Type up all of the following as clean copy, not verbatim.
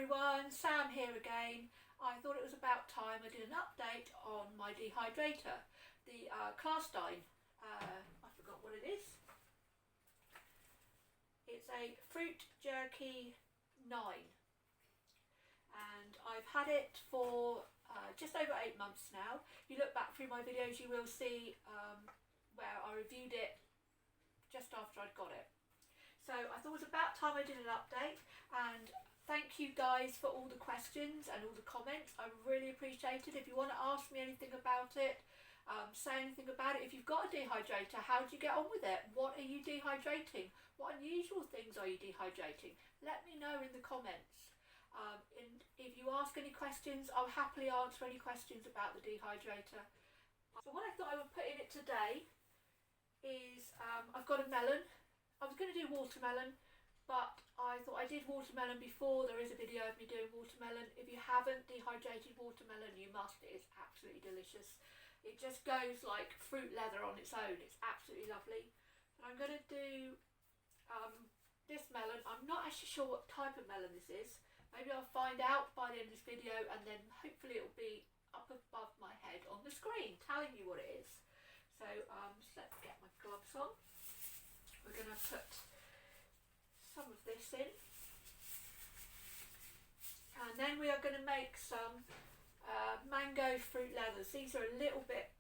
everyone, Sam here again. I thought it was about time I did an update on my dehydrator, the klarstein. I forgot what it is. It's a fruit jerky 9, and I've had it for just over 8 months now. If you look back through my videos, you will see where I reviewed it just after I'd got it. So I thought it was about time I did an update, and thank you guys for all the questions and all the comments. I really appreciate it. If you want to ask me anything about it, say anything about it. If you've got a dehydrator, how do you get on with it? What are you dehydrating? What unusual things are you dehydrating? Let me know in the comments. And if you ask any questions, I'll happily answer any questions about the dehydrator. So what I thought I would put in it today is I've got a melon. I was going to do watermelon, but I thought I did watermelon before. There is a video of me doing watermelon. If you haven't dehydrated watermelon, you must. It is absolutely delicious. It just goes like fruit leather on its own. It's absolutely lovely. But I'm going to do this melon. I'm not actually sure what type of melon this is. Maybe I'll find out by the end of this video, and then hopefully it'll be up above my head on the screen telling you what it is. So let's get my gloves on. We're going to put some of this in, and then we are going to make some mango fruit leathers. These are a little bit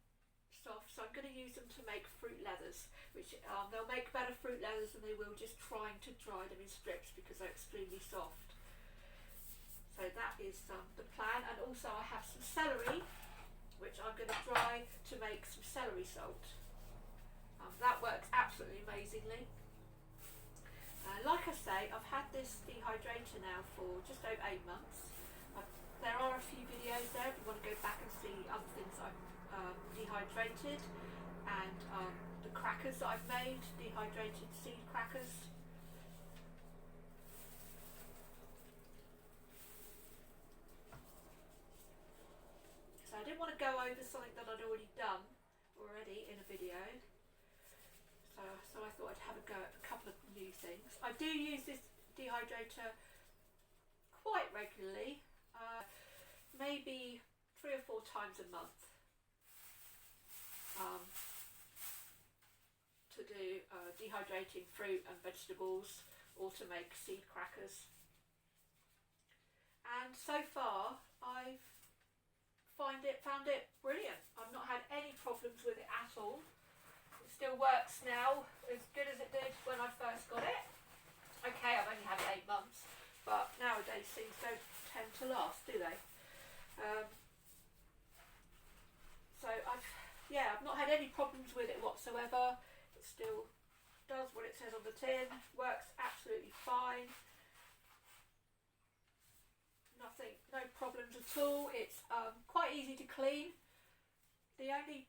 soft, so I'm going to use them to make fruit leathers, which they'll make better fruit leathers than they will just trying to dry them in strips, because they're extremely soft. So that is the plan. And also I have some celery, which I'm going to dry to make some celery salt. That works absolutely amazingly. Like I say, I've had this dehydrator now for just over 8 months. There are a few videos there if you want to go back and see other things I've dehydrated, and the crackers that I've made, dehydrated seed crackers. So I didn't want to go over something that I'd already done in a video. So I thought I'd have a go at a couple of new things. I do use this dehydrator quite regularly, maybe 3 or 4 times a month, to do dehydrating fruit and vegetables, or to make seed crackers. And so far I've found it brilliant. I've not had any problems with it at all. It still works now as good as it did when I first got it. Okay, I've only had it 8 months, but nowadays things don't tend to last, do they? So I've not had any problems with it whatsoever. It still does what it says on the tin, works absolutely fine. No problems at all. It's quite easy to clean. The only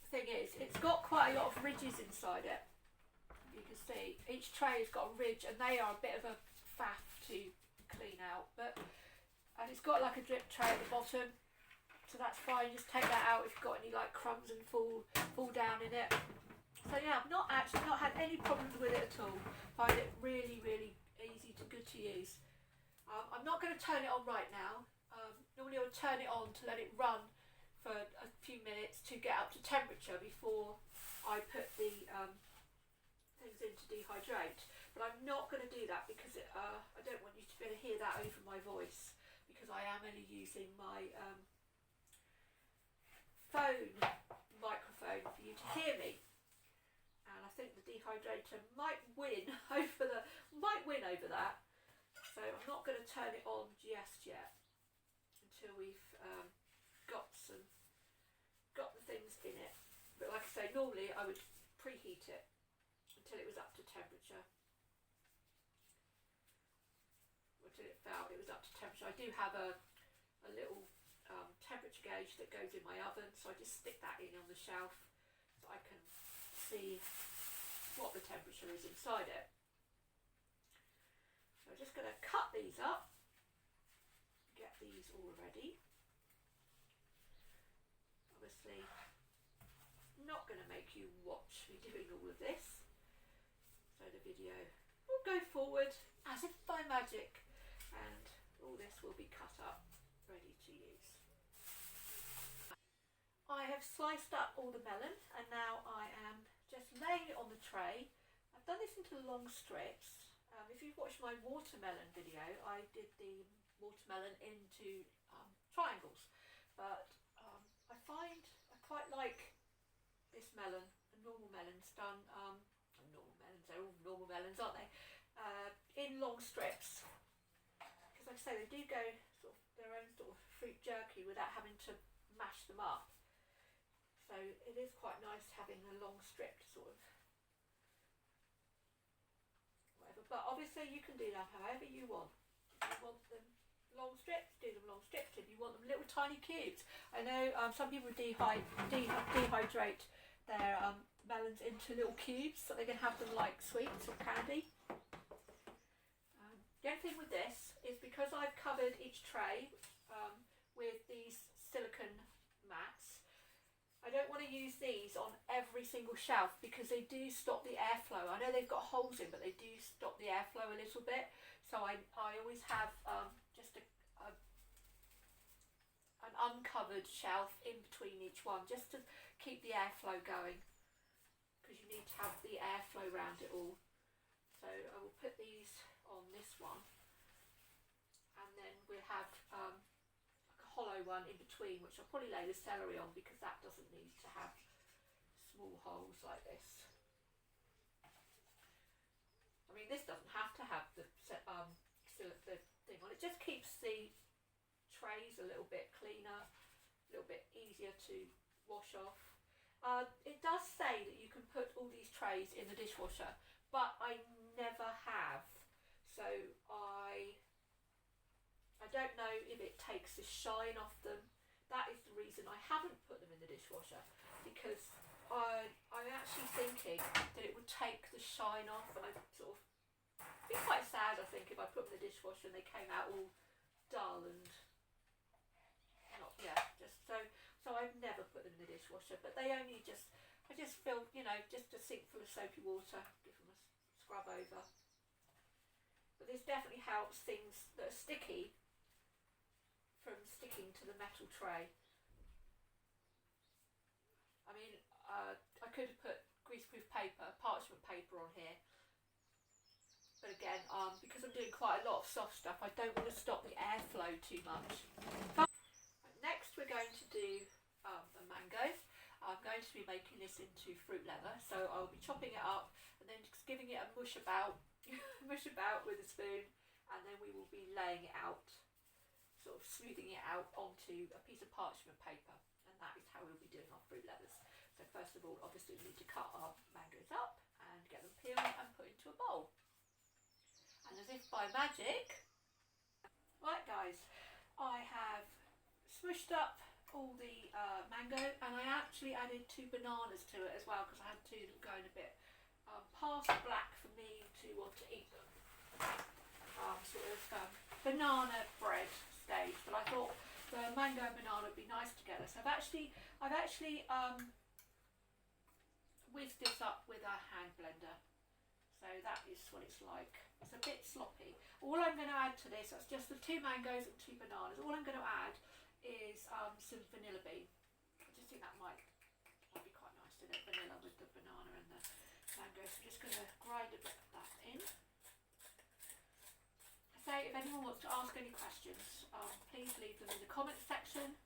thing is, it's got quite a lot of ridges inside it. You can see each tray has got a ridge, and they are a bit of a faff to clean out. And it's got like a drip tray at the bottom, so that's fine. Just take that out if you've got any like crumbs and fall down in it. So yeah, I've not had any problems with it at all. Find it really, really easy to good to use. I'm not going to turn it on right now. Normally I would turn it on to let it run for a few minutes to get up to temperature before I put the things in to dehydrate. But I'm not going to do that because I don't want you to be able to hear that over my voice, because I am only using my phone microphone for you to hear me. And I think the dehydrator might win over that. So I'm not going to turn it on just yet until we've got the things in it. But like I say, normally I would preheat it until it was up to temperature. Until it felt it was up to temperature. I do have a little temperature gauge that goes in my oven, so I just stick that in on the shelf so I can see what the temperature is inside it. So I'm just going to cut these up, get these all ready. Obviously, not going to make you watch me doing all of this, so the video will go forward as if by magic, and all this will be cut up, ready to use. I have sliced up all the melon and now I am just laying it on the tray. I've done this into long strips. If you've watched my watermelon video, I did the watermelon into triangles, but I find I quite like this melon, a normal melon's done, normal melons, they're all normal melons, aren't they, in long strips, because like I say, they do go sort of their own sort of fruit jerky without having to mash them up. So it is quite nice having a long strip to sort of whatever. But obviously you can do that however you want. If you want them long strips, do them long strips. If you want them little tiny cubes. I know some people dehydrate their melons into little cubes so they can have them like sweets or candy. The only thing with this is because I've covered each tray with these silicone mats, I don't want to use these on every single shelf because they do stop the airflow. I know they've got holes in, but they do stop the airflow a little bit. So I always have just an uncovered shelf in between each one, just to keep the airflow going, because you need to have the airflow around it all. So I will put these on this one, and then we'll have hollow one in between, which I'll probably lay the celery on because that doesn't need to have small holes like this. I mean, this doesn't have to have the thing on. It just keeps the trays a little bit cleaner, a little bit easier to wash off. It does say that you can put all these trays in the dishwasher, but I never have. So I don't know if it takes the shine off them. That is the reason I haven't put them in the dishwasher, because I'm actually thinking that it would take the shine off, and I'd sort of be quite sad, I think, if I put them in the dishwasher and they came out all dull and not, just so I've never put them in the dishwasher, but they only I just feel, just a sink full of soapy water, give them a scrub over. But this definitely helps things that are sticky from sticking to the metal tray. I mean, I could have put greaseproof paper, parchment paper on here, but again, because I'm doing quite a lot of soft stuff, I don't want to stop the airflow too much. Next we're going to do a mango. I'm going to be making this into fruit leather, so I'll be chopping it up and then just giving it a mush about with a spoon, and then we will be laying it out, sort of smoothing it out onto a piece of parchment paper, and that is how we'll be doing our fruit leathers. So first of all, obviously we need to cut our mangoes up and get them peeled and put into a bowl. And as if by magic, right guys, I have smushed up all the mango, and I actually added 2 bananas to it as well, because I had 2 that were going a bit past black for me to want to eat them. Banana bread stage, but I thought the mango and banana would be nice together. So I've actually whizzed this up with a hand blender. So that is what it's like. It's a bit sloppy. All I'm going to add to this, that's just the 2 mangoes and 2 bananas. All I'm going to add is some vanilla bean. I just think that might be quite nice, isn't it? Vanilla with the banana and the mango. So I'm just going to grind a bit of that in. Say, if anyone wants to ask any questions, please leave them in the comments section.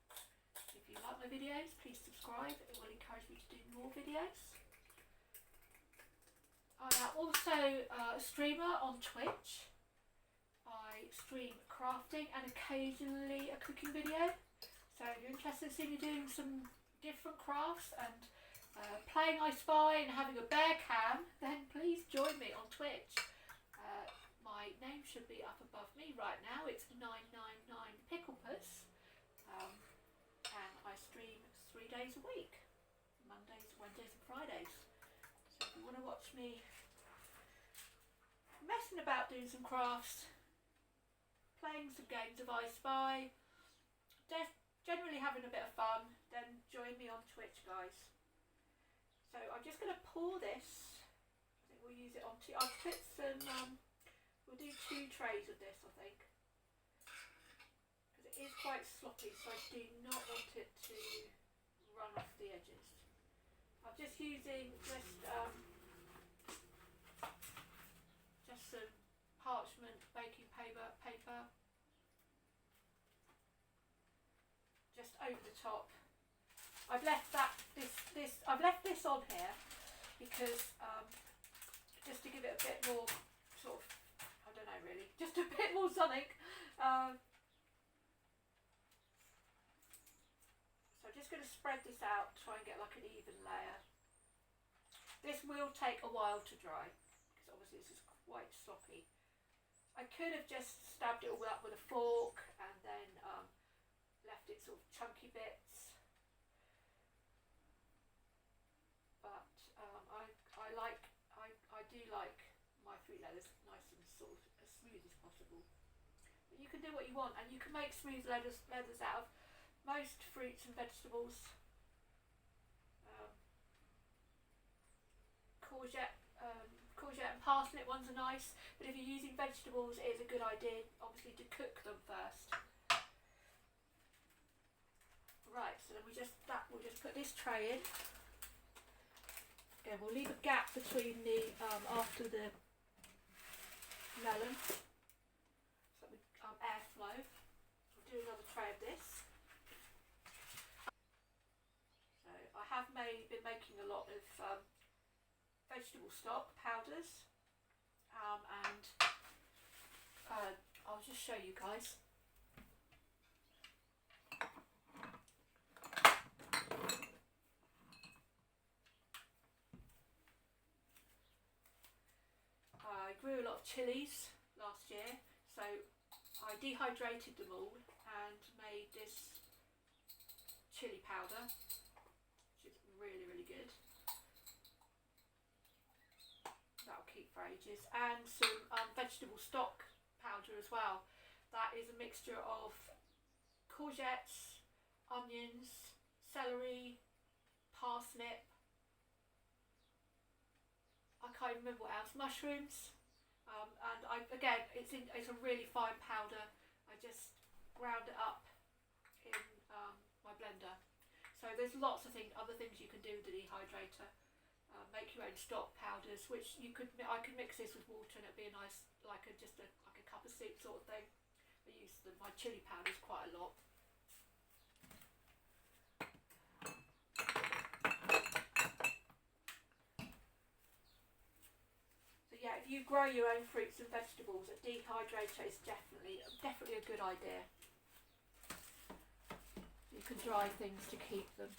If you like my videos, please subscribe. It will encourage me to do more videos. I am also a streamer on Twitch. I stream crafting and occasionally a cooking video. So if you're interested in seeing me doing some different crafts and playing I Spy and having a bear cam, then please join me on Twitch. My name should be up above me right now. It's 999picklepuss, and I stream 3 days a week, Mondays, Wednesdays and Fridays. So if you want to watch me messing about doing some crafts, playing some games of I Spy, just generally having a bit of fun, then join me on Twitch, guys. So I'm just going to pour this. I think we'll use it on I've put some we'll do 2 trays of this, I think. is quite sloppy, so I do not want it to run off the edges. I'm just using just some parchment baking paper just over the top. I've left I've left this on here because just to give it a bit more sort of, I don't know really, just a bit more something. So I'm just going to spread this out, try and get like an even layer. This will take a while to dry because obviously this is quite sloppy. I could have just stabbed it all up with a fork and then left it sort of chunky bits, but I do like my fruit leathers nice and sort of as smooth as possible. But you can do what you want, and you can make smooth leathers out of most fruits and vegetables. Courgette and parsnip ones are nice, but if you're using vegetables, it is a good idea obviously to cook them first. Right, so then we'll just put this tray in. Again, we'll leave a gap between the after the melon, so we airflow. We'll do another tray of this. So I have been making a lot of vegetable stock powders, and I'll just show you guys. I grew a lot of chilies last year, so I dehydrated them all and made this chili powder, which is really, really good. That'll keep for ages. And some vegetable stock powder as well. That is a mixture of courgettes, onions, celery, parsnip, I can't remember what else, mushrooms, and again it's a really fine powder. I just ground it up in my blender. So there's lots of other things you can do with the dehydrator. Make your own stock powders, which I could mix this with water and it'd be a nice, like a cup of soup sort of thing. I use my chili powders quite a lot. Yeah, if you grow your own fruits and vegetables, a dehydrator is definitely a good idea. You can dry things to keep them.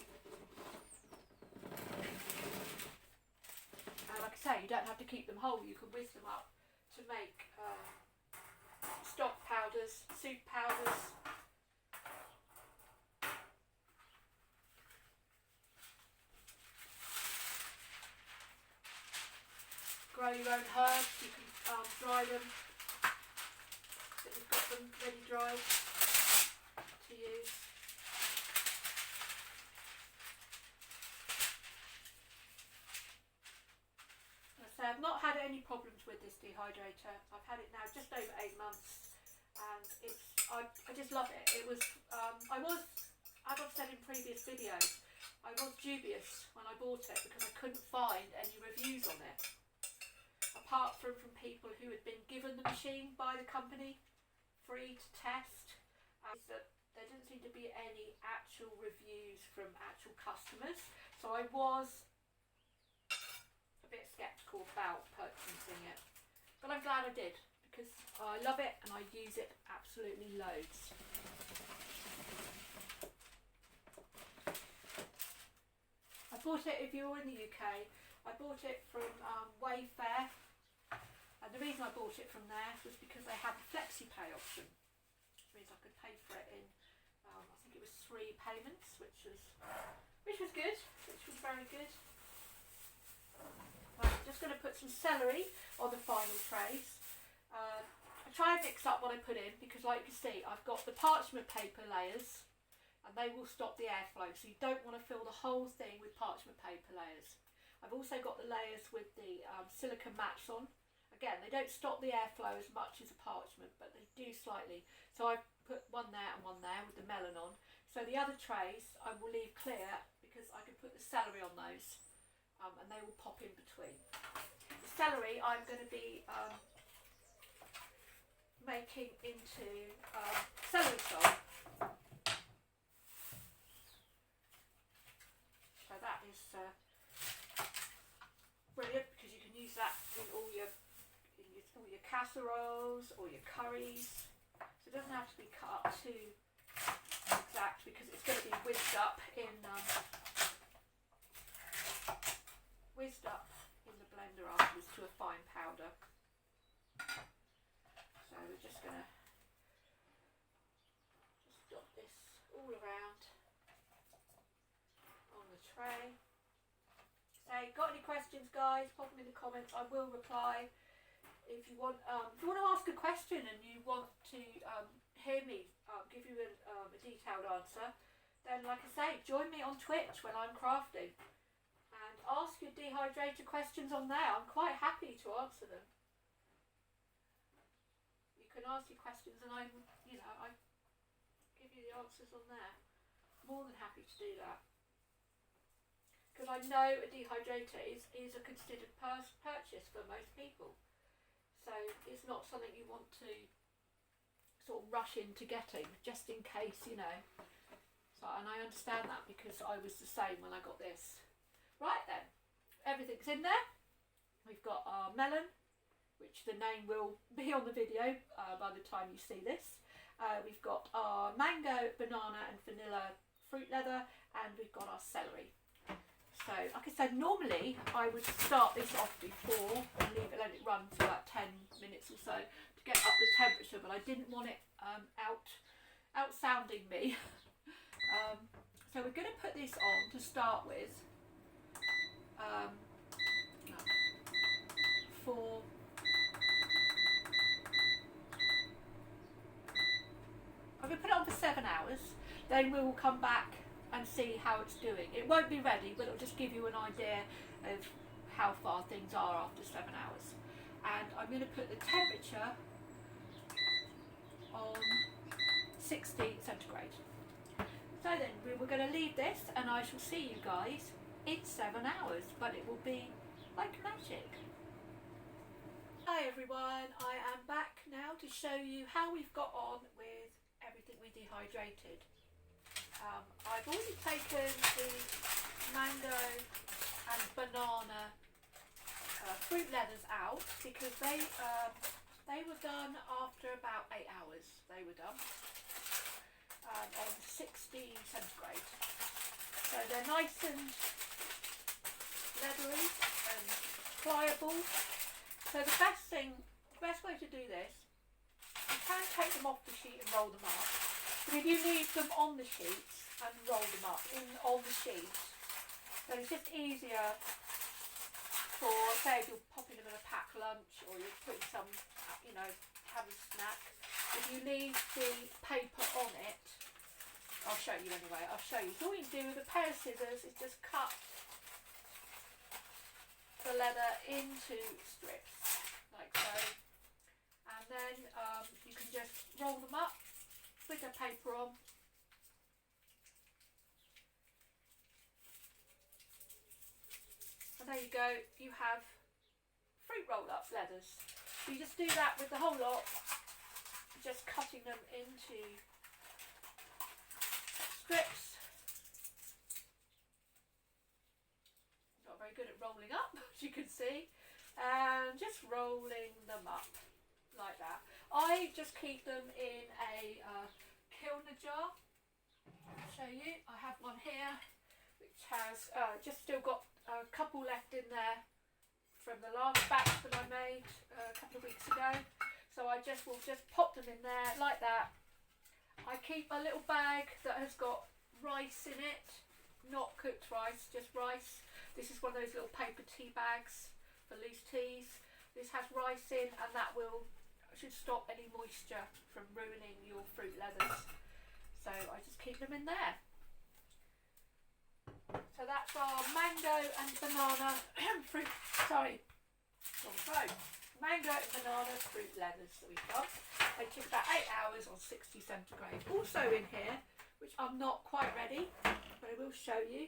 And like I say, you don't have to keep them whole. You can whiz them up to make stock powders, soup powders. Grow your own herbs, you can dry them, so you've got them ready dried to use. As I say, I've not had any problems with this dehydrator. I've had it now just over 8 months, and I just love it. It was, I was, as I've said in previous videos, I was dubious when I bought it because I couldn't find any reviews on it. Apart from people who had been given the machine by the company, free to test, that there didn't seem to be any actual reviews from actual customers. So I was a bit sceptical about purchasing it. But I'm glad I did, because I love it and I use it absolutely loads. I bought it, if you're in the UK, I bought it from Wayfair. And the reason I bought it from there was because they had the flexi-pay option, which means I could pay for it in, I think it was 3 payments, which was good, which was very good. Right, I'm just going to put some celery on the final trays. I try and mix up what I put in because, like you see, I've got the parchment paper layers, and they will stop the airflow, so you don't want to fill the whole thing with parchment paper layers. I've also got the layers with the silicone mats on. Again, they don't stop the airflow as much as a parchment, but they do slightly. So I've put one there and one there with the melon on. So the other trays I will leave clear because I can put the celery on those, and they will pop in between. The celery I'm going to be making into celery salt. So that is brilliant because you can use that in all your casseroles or your curries. So it doesn't have to be cut up too exact because it's going to be whizzed up in the blender afterwards to a fine powder. So we're just going to dot this all around on the tray. So, got any questions, guys? Pop them in the comments. I will reply. If you want to ask a question and you want to hear me give you a detailed answer, then like I say, join me on Twitch when I'm crafting and ask your dehydrator questions on there. I'm quite happy to answer them. You can ask your questions and I give you the answers on there. More than happy to do that. Because I know a dehydrator is a considered purchase for most people. So it's not something you want to sort of rush into getting, just in case, you know. So, and I understand that because I was the same when I got this. Right then, everything's in there. We've got our melon, which the name will be on the video by the time you see this. We've got our mango, banana and vanilla fruit leather, and we've got our celery. So, like I said, normally I would start this off before and let it run for about 10 minutes or so to get up the temperature, but I didn't want it outsounding me. So we're going to put this on to start with for I'm going to put it on for 7 hours, then we will come back and see how it's doing. It won't be ready, but it'll just give you an idea of how far things are after 7 hours. And I'm going to put the temperature on 60 centigrade. So then we're going to leave this and I shall see you guys in 7 hours, but it will be like magic. Hi everyone, I am back now to show you how we've got on with everything we dehydrated. I've already taken the mango and banana fruit leathers out because they were done after about 8 hours. They were done on 60 centigrade. So they're nice and leathery and pliable. So the best way to do this, you can take them off the sheet and roll them up. But if you leave them on the sheets and roll them up on the sheet, then it's just easier for, say, if you're popping them in a packed lunch or you're putting some, you know, have a snack. If you leave the paper on it, I'll show you anyway, I'll show you. So all you do with a pair of scissors is just cut the leather into strips, like so. And then you can just roll them up with the paper on. And there you go, you have fruit roll-up leathers. So you just do that with the whole lot, just cutting them into strips. Not very good at rolling up, as you can see, and just rolling them up like that. I just keep them in a kilner jar. I'll show you. I have one here which has just still got a couple left in there from the last batch that I made a couple of weeks ago. So I will just pop them in there like that. I keep a little bag that has got rice in it, not cooked rice, just rice. This is one of those little paper tea bags for loose teas. This has rice in, and that should stop any moisture from ruining your fruit leathers. So I just keep them in there. So that's our mango and banana fruit, sorry, wrong throat. Mango and banana fruit leathers that we've got. I just about 8 hours on 60 centigrade. Also in here, which I'm not quite ready, but I will show you,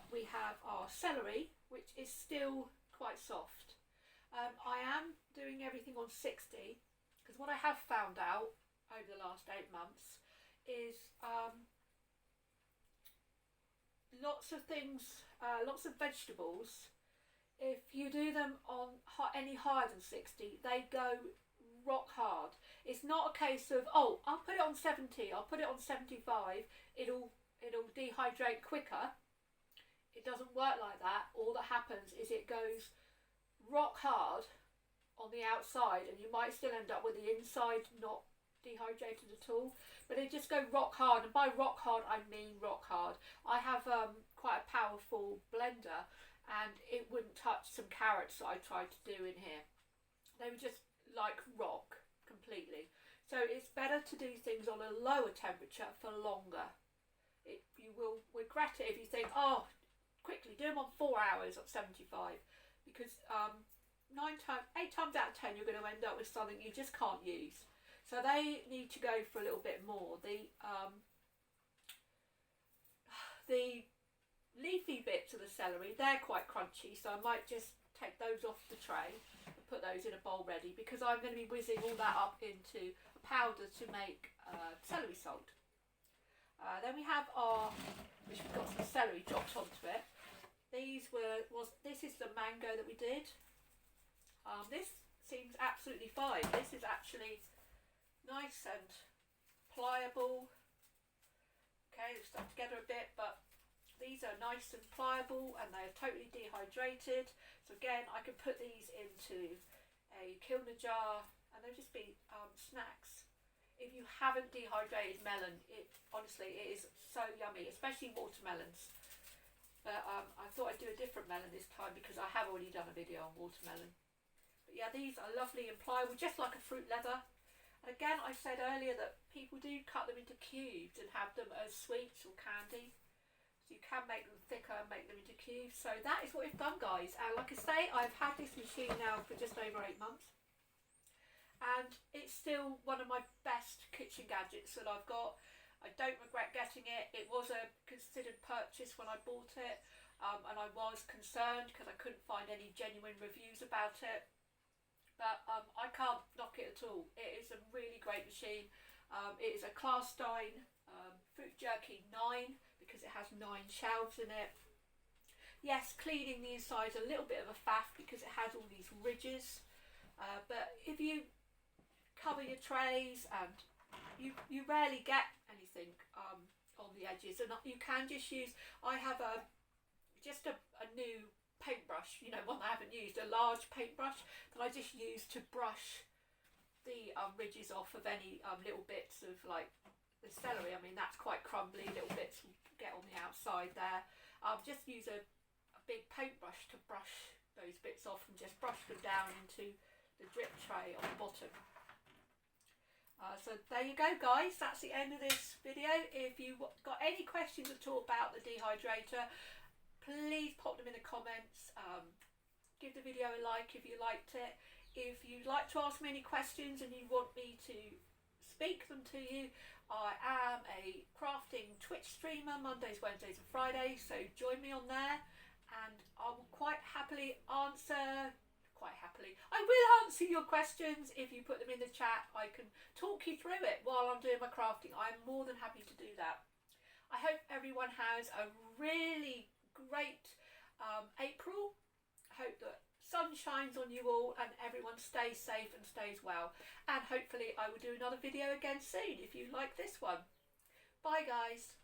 we have our celery, which is still quite soft. I am doing everything on 60 because what I have found out over the last 8 months is lots of things, lots of vegetables, if you do them on any higher than 60, they go rock hard. It's not a case of, oh, I'll put it on 70, I'll put it on 75, it'll dehydrate quicker. It doesn't work like that. All that happens is it goes rock hard on the outside, and you might still end up with the inside not dehydrated at all, but they just go rock hard, and by rock hard I mean rock hard. I have quite a powerful blender, and it wouldn't touch some carrots that I tried to do in here. They were just like rock completely. So it's better to do things on a lower temperature for longer. You will regret it if you think, oh, quickly do them on 4 hours at 75, because 8 times out of 10 you're going to end up with something you just can't use. So they need to go for a little bit more. The leafy bits of the celery, they're quite crunchy, so I might just take those off the tray and put those in a bowl ready, because I'm going to be whizzing all that up into a powder to make celery salt. Then we have our, which we've got some celery dropped onto it. This is the mango that we did. This seems absolutely fine. This is actually nice and pliable. Okay, they've stuck together a bit, but these are nice and pliable, and they're totally dehydrated. So again, I can put these into a kilner jar, and they'll just be snacks. If you haven't dehydrated melon, honestly, it is so yummy, especially watermelons. But I thought I'd do a different melon this time because I have already done a video on watermelon. But yeah, these are lovely and pliable, just like a fruit leather. And again, I said earlier that people do cut them into cubes and have them as sweets or candy. So you can make them thicker and make them into cubes. So that is what we've done, guys. And like I say, I've had this machine now for just over 8 months. And it's still one of my best kitchen gadgets that I've got. I don't regret getting it. It was a considered purchase when I bought it, and I was concerned because I couldn't find any genuine reviews about it. But I can't knock it at all. It is a really great machine. It is a klarstein fruit jerky 9 because it has 9 shelves in it. Yes, cleaning the inside is a little bit of a faff because it has all these ridges. But if you cover your trays, and you rarely get anything on the edges, and you can just use, I have a new paintbrush, one that I haven't used, a large paintbrush that I just use to brush the ridges off of any little bits of like the celery. I mean, that's quite crumbly, little bits will get on the outside there. I'll just use a big paintbrush to brush those bits off and just brush them down into the drip tray on the bottom. So there you go, guys, that's the end of this video. If you've got any questions at all about the dehydrator, please pop them in the comments. Give the video a like if you liked it. If you'd like to ask me any questions and you want me to speak them to you, I am a crafting Twitch streamer Mondays, Wednesdays and Fridays, so join me on there, and I will I will answer your questions if you put them in the chat. I can talk you through it while I'm doing my crafting. I'm more than happy to do that. I hope everyone has a really great April. I hope that sun shines on you all and everyone stays safe and stays well. And hopefully I will do another video again soon if you like this one. Bye, guys.